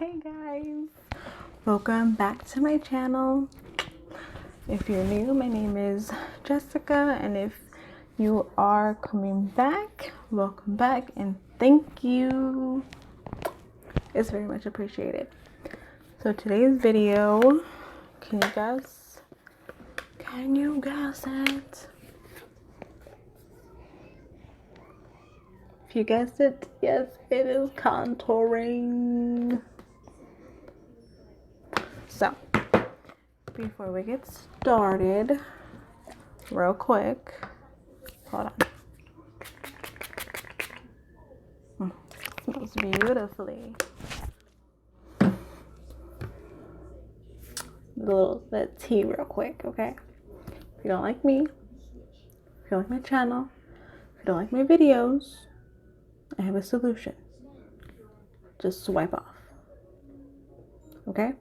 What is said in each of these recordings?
Hey guys, welcome back to my channel. If you're new, my name is Jessica, and if you are coming back, welcome back and thank you. It's very much appreciated. So today's video, can you guess it? If you guessed it, yes, it is contouring. So before we get started, real quick, hold on. Smells beautifully. That tea real quick, okay? If you don't like me, if you don't like my channel, if you don't like my videos, I have a solution. Just swipe off. Okay?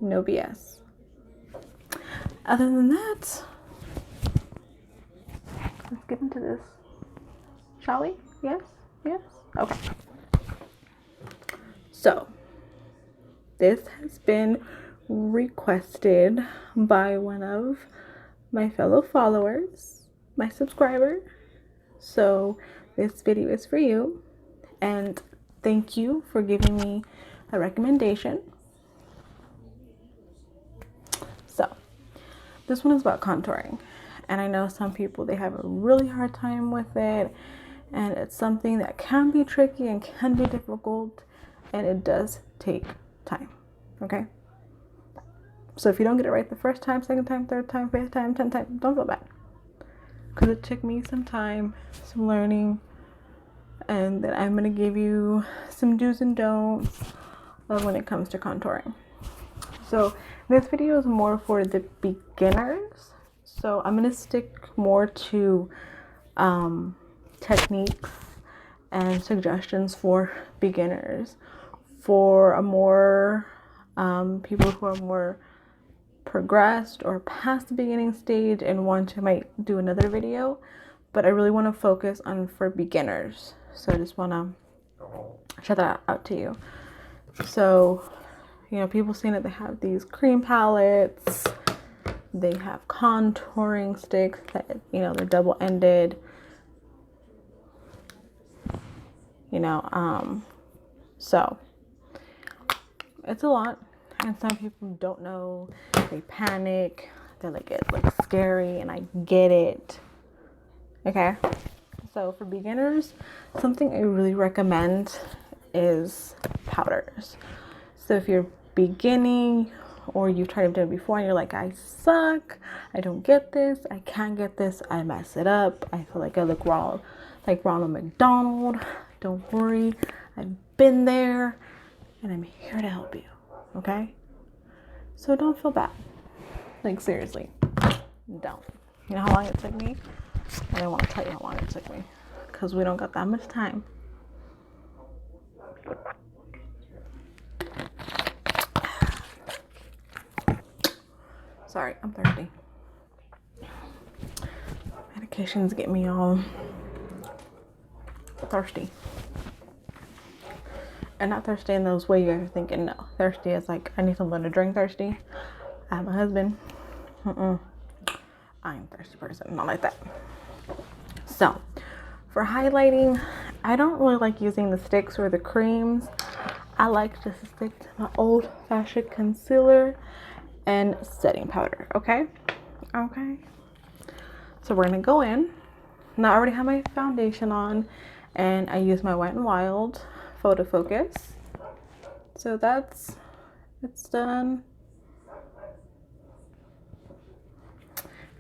No BS. Other than that, let's get into this. Shall we? Yes? Yes? Okay. So, this has been requested by one of my fellow followers, my subscriber. So, this video is for you. And thank you for giving me a recommendation. So, this one is about contouring. And I know some people, they have a really hard time with it. And it's something that can be tricky and can be difficult. And it does take time. Okay? So if you don't get it right the first time, second time, third time, fifth time, 10th time, don't feel bad. Because it took me some time, some learning. And then I'm going to give you some do's and don'ts when it comes to contouring. So this video is more for the beginners. So I'm going to stick more to techniques and suggestions for beginners. For a more people who are more progressed or past the beginning stage and want to might do another video. But I really want to focus on for beginners. So I just want to shout that out to you. So, you know, people saying that they have these cream palettes, they have contouring sticks that, you know, they're double-ended, you know, so it's a lot. And some people don't know, they panic, they're like, it looks scary, and I get it. Okay, so for beginners, something I really recommend is powders. So if you're beginning or you've tried to do it before and you're like, I suck, I don't get this, I can't get this, I mess it up, I feel like I look wrong, like Ronald McDonald, don't worry, I've been there and I'm here to help you. Okay? So don't feel bad. Like, seriously, don't. You know how long it took me? I don't want to tell you how long it took me because we don't got that much time. Sorry, I'm thirsty. Medications get me all thirsty. And not thirsty in those ways you guys are thinking. No, thirsty is like I need something to drink. Thirsty. I have my husband. I ain't a thirsty person. Not like that. So, for highlighting, I don't really like using the sticks or the creams. I like just to stick to my old-fashioned concealer and setting powder. Okay. So we're gonna go in. Now I already have my foundation on, and I use my Wet n Wild Photo Focus. So it's done.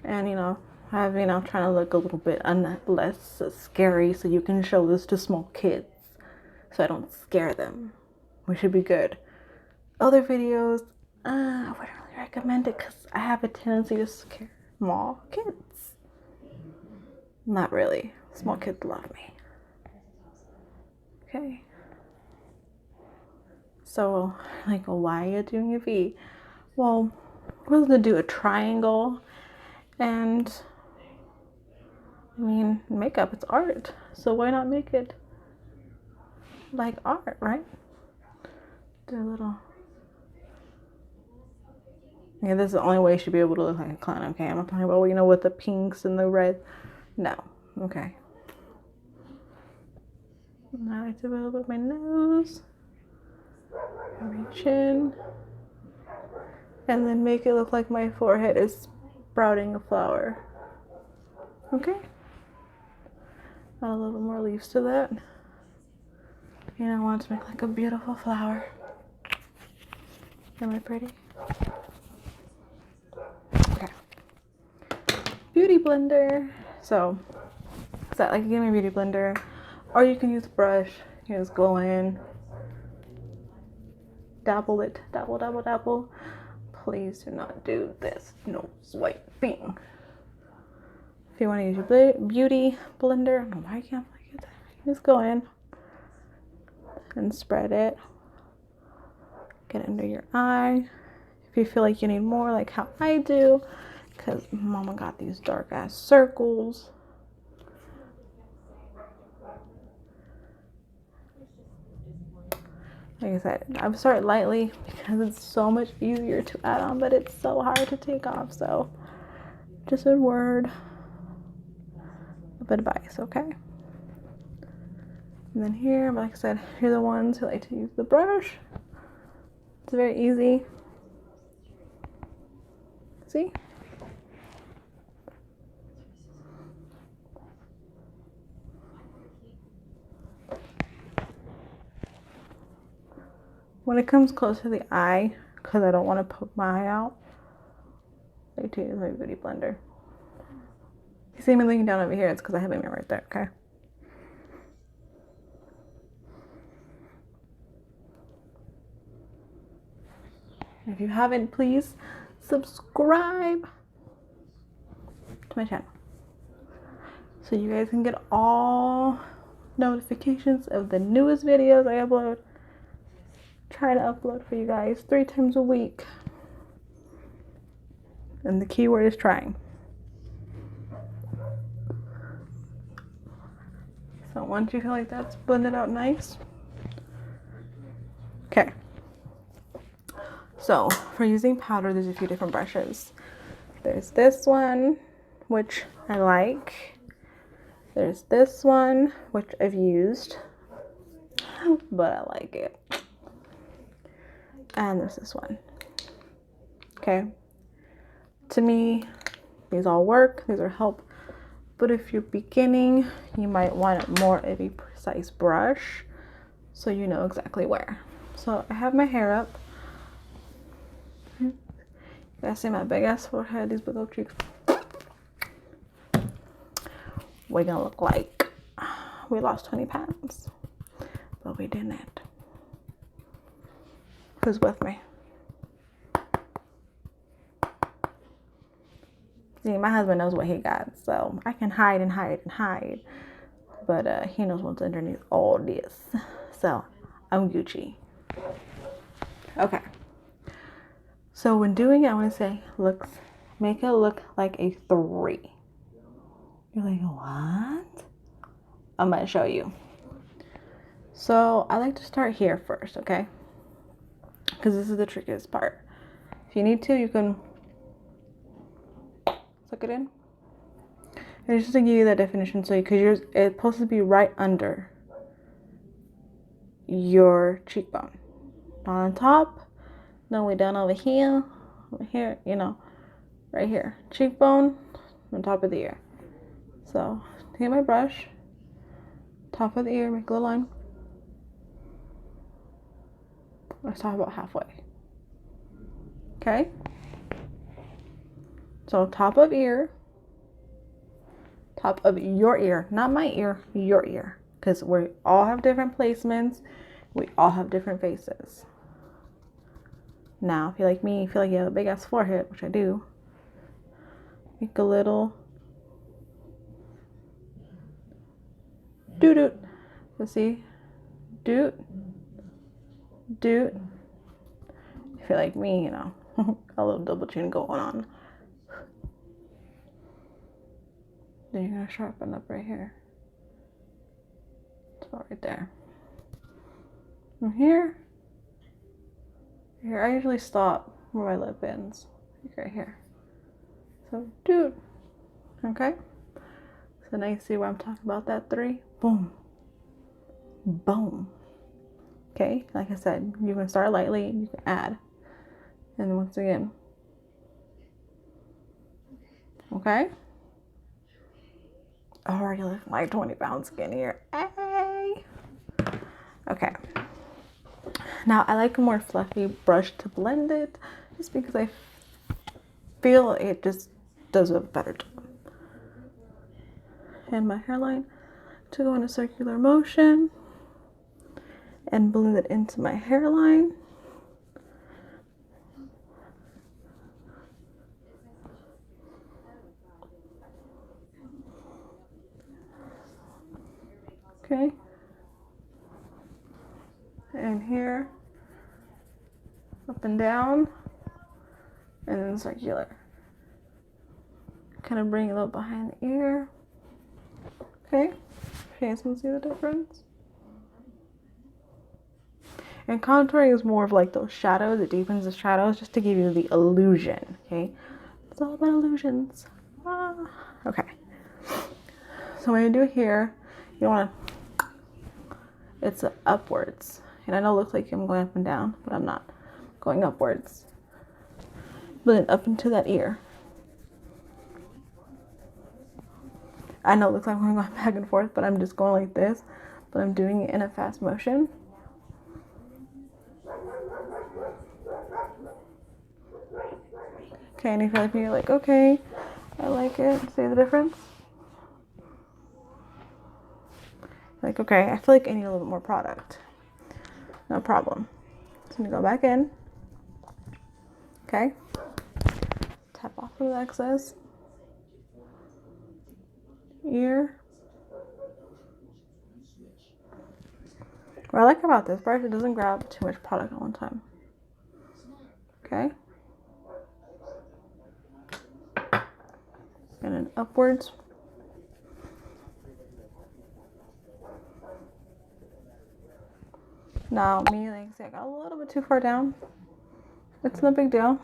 And you know, trying to look a little bit less scary so you can show this to small kids so I don't scare them. We should be good. Other videos, I wouldn't really recommend it because I have a tendency to scare small kids. Not really. Small kids love me. Okay. So, like, why are you doing a V? Well, we're going to do a triangle. And, I mean, makeup, it's art. So why not make it like art, right? Do a little. Yeah, this is the only way you should be able to look like a clown. Okay, I'm not talking about, you know, with the pinks and the red. No. Okay. Now I like to do a little bit of my nose, my chin, and then make it look like my forehead is sprouting a flower. Okay. Add a little bit more leaves to that. You know, I want to make like a beautiful flower. Am I pretty? Okay. Beauty blender. So like, give me a beauty blender, or you can use a brush. You just go in, dabble it, dabble, dabble, dabble. Please do not do this nose swiping. If you want to use your beauty blender, I don't know why I can't forget that. Just go in and spread it. Get under your eye. If you feel like you need more, like how I do, because mama got these dark ass circles. Like I said, I've started lightly because it's so much easier to add on, but it's so hard to take off. So just a word of advice, okay? And then here, like I said, you're the ones who like to use the brush. It's very easy. See? When it comes close to the eye, because I don't want to poke my eye out, I like to use my beauty blender. You see me looking down over here, it's because I have a mirror right there, okay? If you haven't, please subscribe to my channel so you guys can get all notifications of the newest videos I upload. Try to upload for you guys 3 times a week, and the key word is trying. So once you feel like that's blended out nice, okay. So for using powder, there's a few different brushes. There's this one, which I like. There's this one, which I've used, but I like it. And there's this one. Okay. To me, these all work. These are help. But if you're beginning, you might want more of a precise brush so you know exactly where. So I have my hair up. You guys see my big ass forehead, these big old cheeks. We're gonna look like we lost 20 pounds, but we didn't. Who's with me? See, my husband knows what he got, so I can hide and hide and hide, but he knows what's underneath all this, so I'm Gucci. Okay, so when doing it, I want to say make it look like a 3. You're like, what? I'm gonna show you. So I like to start here first, okay? Because this is the trickiest part. If you need to, you can suck it in. And just to give you that definition, so because it's supposed to be right under your cheekbone, not on top. No, way down over here, you know, right here, cheekbone, on top of the ear. So take my brush, top of the ear, make a little line. Let's talk about halfway. Okay. So top of ear, top of your ear, not my ear, your ear, because we all have different placements. We all have different faces. Now, if you're like me, you feel like you have a big ass forehead, which I do, make a little doot. Let's see, doot. If you're like me, you know, a little double chin going on. Then you're gonna sharpen up right here. It's about right there. From here Here, I usually stop where my lip ends, like right here. So, dude, okay? So now you see where I'm talking about that 3. Boom. Boom. Okay, like I said, you can start lightly, you can add. And then once again. Okay? Already looking like 20 pounds skinnier. Hey! Okay. Now, I like a more fluffy brush to blend it, just because I feel it just does a better job. And my hairline to go in a circular motion and blend it into my hairline. Okay. And here, up and down, and then circular. Kind of bring it a little behind the ear. Okay. You guys can see the difference. And contouring is more of like those shadows. It deepens the shadows just to give you the illusion. Okay. It's all about illusions. Okay. So when you do here, you want to, it's upwards. And I know it looks like I'm going up and down, but I'm not. Going upwards. Blend up into that ear. I know it looks like I'm going back and forth, but I'm just going like this. But I'm doing it in a fast motion. Okay, and if you're like, okay, I like it. See the difference? Like, okay, I feel like I need a little bit more product. No problem. So I'm gonna go back in. Okay. Tap off the excess. Ear. What I like about this brush, it doesn't grab too much product at one time. Okay. And then upwards. Now, me, like I said, I got a little bit too far down. It's no big deal.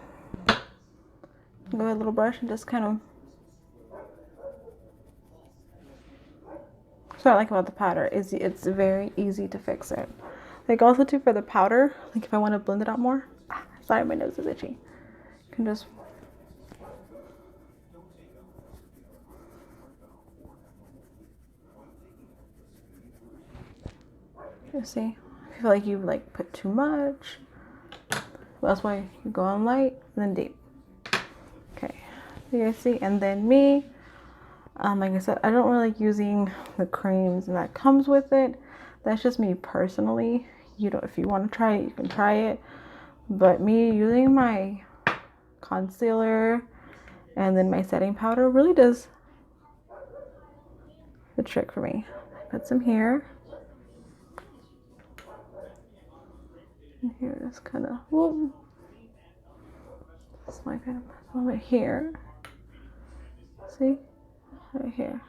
Go with a little brush and just kind of. So what I like about the powder is it's very easy to fix it. Like also too for the powder, like if I want to blend it out more. Sorry, my nose is itchy. You can just. You see, if you feel like you like put too much, well, that's why you go on light and then deep. Okay, you guys see, and then me, like I said, I don't really like using the creams and that comes with it. That's just me personally. You know, if you want to try it, you can try it. But me using my concealer and then my setting powder really does the trick for me. Put some here. And here, just kind of, whoop. Just like that. A little bit here. See? Right here.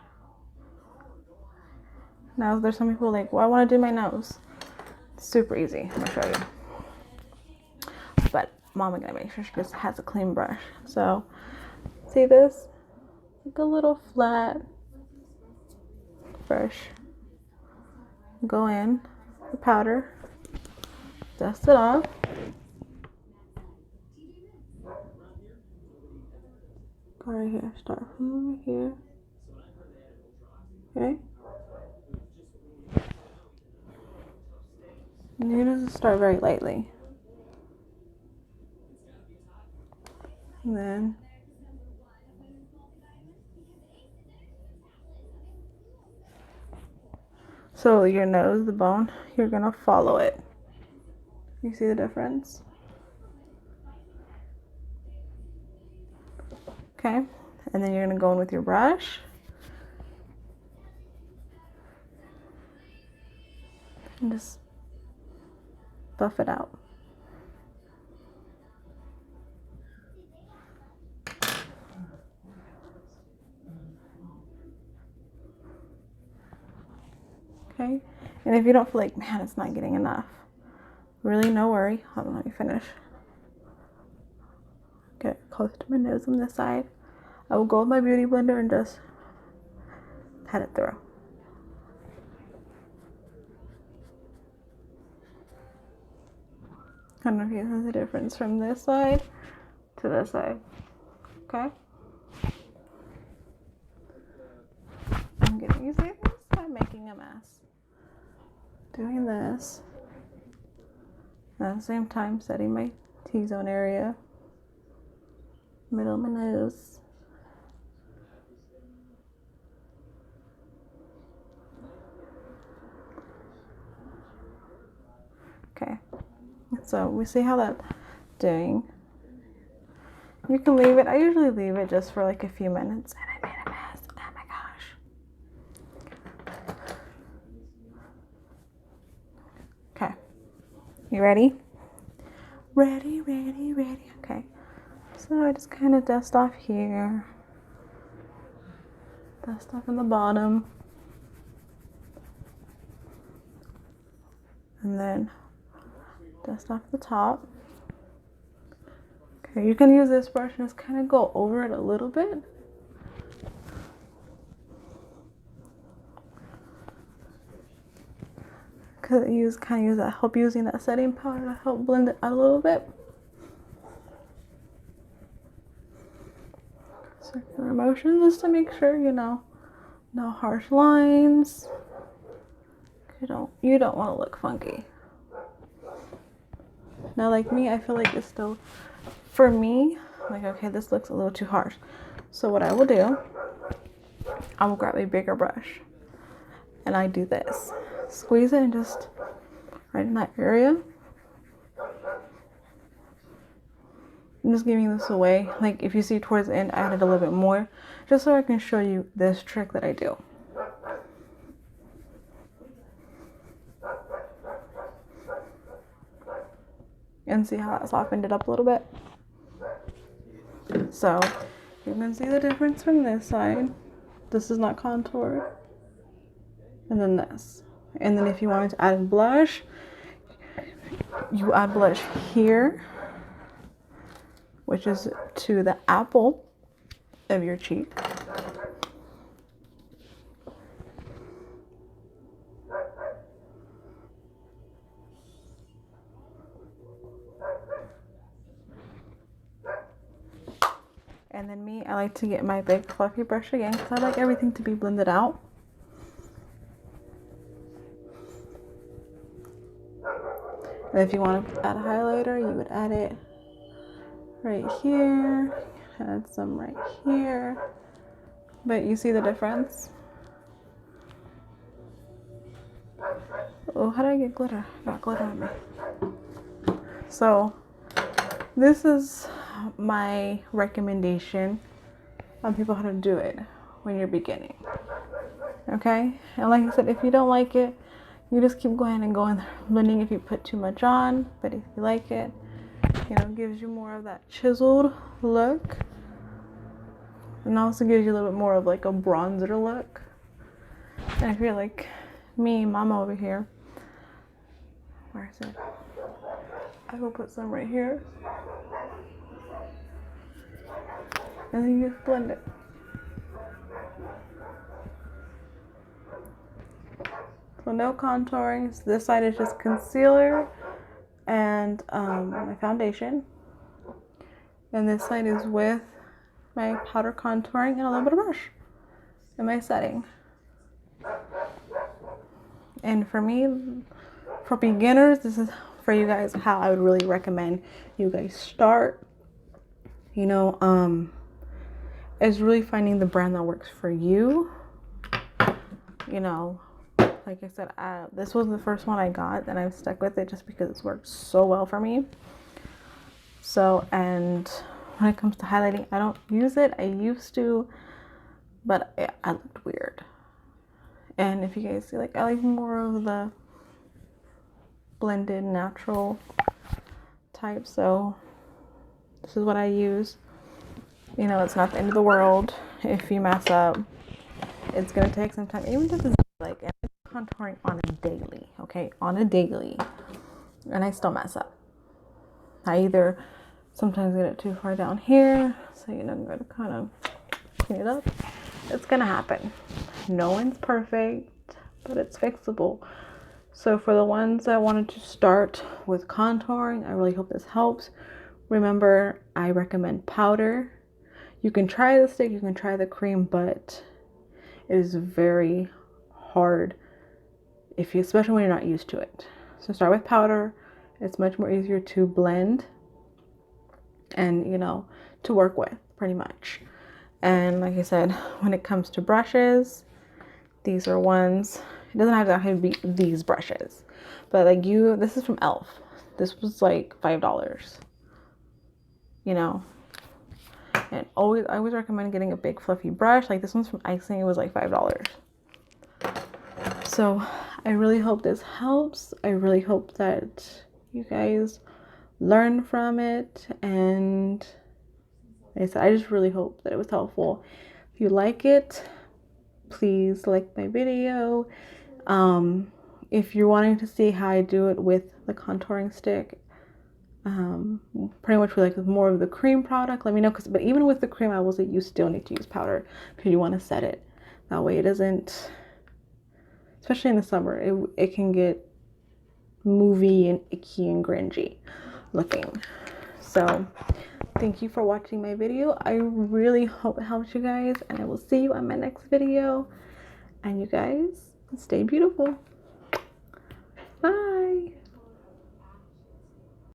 Now, there's some people like, well, I want to do my nose. It's super easy. I'm going to show you. But Mama gonna make sure she just has a clean brush. So, see this? Like a little flat brush. Go in the powder. Dust it off. Go right here. Start from over here. Okay. And you're gonna start very lightly. And then so your nose, the bone, you're gonna follow it. You see the difference? Okay. And then you're gonna go in with your brush. And just buff it out. Okay, and if you don't feel like, man, it's not getting enough, really no worry. Hold on, let me finish. close to my nose on this side. I will go with my beauty blender and just pat it through. I don't know if you can see the difference from this side to this side. Okay? I'm getting used to this. I'm making a mess. Doing this. At the same time, setting my T-zone area. Middle of my nose. Okay. So we see how that's doing. You can leave it. I usually leave it just for like a few minutes. And I made a mess. Oh my gosh. Okay. You ready? Ready. Okay. So I just kind of dust off here. Dust off in the bottom. And then dust off the top. Okay, you can use this brush and just kind of go over it a little bit. Cause help using that setting powder to help blend it out a little bit. Circular motion just to make sure, no harsh lines. You don't want to look funky. Now, like me, I feel like it's still, for me, like, okay, this looks a little too harsh. So what I will do, I will grab a bigger brush and I do this. Squeeze it and just right in that area. I'm just giving this away. Like, if you see towards the end, I added a little bit more just so I can show you this trick that I do. And see how that softened it up a little bit. So you can see the difference from this side. This is not contoured. And then this. And then if you wanted to add blush, you add blush here, which is to the apple of your cheek. And then me, I like to get my big fluffy brush again because I like everything to be blended out. And if you want to add a highlighter, you would add it right here, add some right here. But you see the difference? Oh, how did I get glitter? I got glitter on me. So this is my recommendation on people how to do it when you're beginning. Okay? And like I said, if you don't like it, you just keep going and going blending if you put too much on. But if you like it, it gives you more of that chiseled look. And also gives you a little bit more of like a bronzer look. And if you're like me, mama over here, where is it? I will put some right here. And then you just blend it. So no contouring. So this side is just concealer and my foundation. And this side is with my powder contouring and a little bit of brush and my setting. And for me, for beginners, this is for you guys how I would really recommend you guys start. Is really finding the brand that works for you. Like I said, this was the first one I got and I've stuck with it just because it's worked so well for me. So, and when it comes to highlighting, I don't use it. I used to, but I looked weird. And if you guys see, like, I like more of the blended natural type. So this is what I use. It's not the end of the world if you mess up. It's gonna take some time, even if it's like contouring on a daily, okay, on a daily, and I still mess up. I either sometimes get it too far down here. So, you know, I'm going to kind of clean it up. It's going to happen. No one's perfect, but it's fixable. So for the ones that wanted to start with contouring, I really hope this helps. Remember, I recommend powder. You can try the stick, you can try the cream, but it is very hard if you, especially when you're not used to it. So start with powder. It's much more easier to blend and, you know, to work with pretty much. And like I said, when it comes to brushes, these are ones, it doesn't have to be these brushes, but like this is from e.l.f. This was like $5, you know. And I always recommend getting a big fluffy brush. Like this one's from Icing, it was like $5. So I really hope this helps. I really hope that you guys learn from it. And like I said, I just really hope that it was helpful. If you like it, please like my video. If you're wanting to see how I do it with the contouring stick, pretty much with like more of the cream product, let me know. But even with the cream, I will say you still need to use powder because you want to set it. That way it doesn't, especially in the summer, it can get movie and icky and grungy looking. So thank you for watching my video. I really hope it helps you guys, and I will see you on my next video. And you guys, stay beautiful.